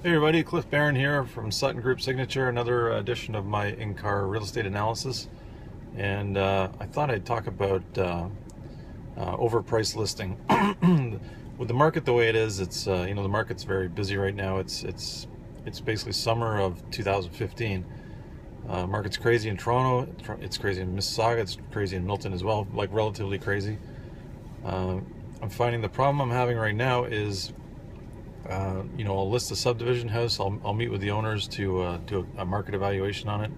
Hey everybody, Cliff Barron here from Sutton Group Signature, another edition of my in-car real estate analysis. And I thought I'd talk about overpriced listing. With the market the way it is, it's the market's very busy right now. It's basically summer of 2015. Market's crazy in Toronto. It's crazy in Mississauga. It's crazy in Milton as well, like relatively crazy. I'm finding the problem I'm having right now is I'll list a subdivision house. I'll meet with the owners to do a market evaluation on it.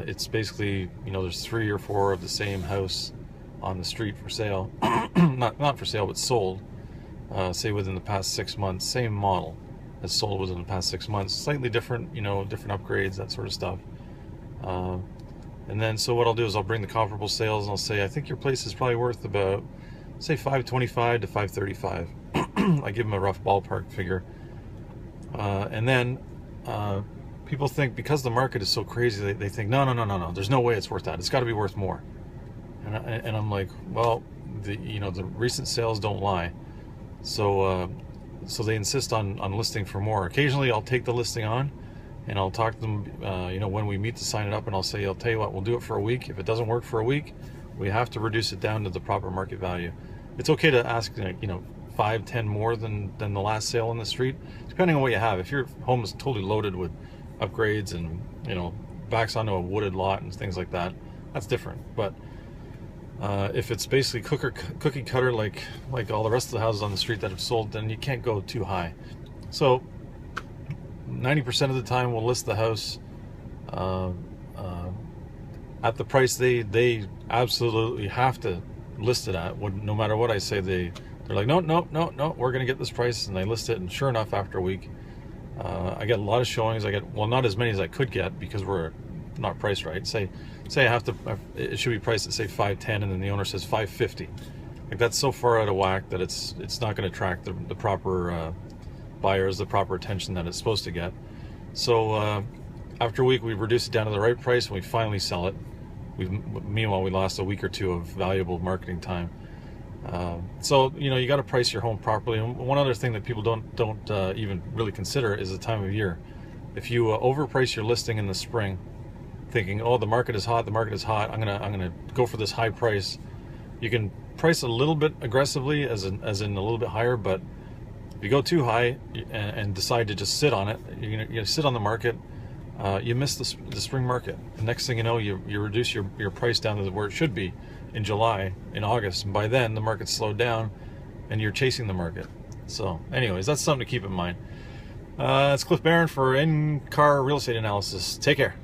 It's basically, there's 3 or 4 of the same house on the street for sale. not for sale, but sold. Say within the past 6 months, same model as sold within the past 6 months. Slightly different, different upgrades, that sort of stuff. And then, so what I'll do is I'll bring the comparable sales and I'll say, I think your place is probably worth about, say, $525 to $535. I give them a rough ballpark figure. And then people think, because the market is so crazy, they think, no, there's no way it's worth that. It's got to be worth more. And I'm like, well, the recent sales don't lie. So they insist on listing for more. Occasionally I'll take the listing on and I'll talk to them, when we meet to sign it up, and I'll say, I'll tell you what, we'll do it for a week. If it doesn't work for a week, we have to reduce it down to the proper market value. It's okay to ask, 5, 10 more than the last sale on the street, depending on what you have. If your home is totally loaded with upgrades and backs onto a wooded lot and things like that, that's different. But if it's basically cookie cutter like all the rest of the houses on the street that have sold, then you can't go too high. So 90% of the time we'll list the house at the price they absolutely have to list it at. No matter what I say, they're like, no, we're going to get this price, and they list it, and sure enough, after a week, I get a lot of showings. I get, well, not as many as I could get because we're not priced right. Say it should be priced at, say, $510, and then the owner says $550. Like, that's so far out of whack that it's not going to attract the proper buyers, the proper attention that it's supposed to get. So after a week, we reduce it down to the right price, and we finally sell it. Meanwhile, we lost a week or two of valuable marketing time. So you got to price your home properly. And one other thing that people don't even really consider is the time of year. If you overprice your listing in the spring, thinking, oh, the market is hot, I'm gonna go for this high price, you can price a little bit aggressively, as in a little bit higher. But if you go too high and decide to just sit on it, you're gonna sit on the market. You miss the spring market. The next thing you know, you reduce your price down to where it should be in July, in August, and by then the market's slowed down and you're chasing the market. So anyways, that's something to keep in mind. It's Cliff Barron for In-Car Real Estate Analysis. Take care.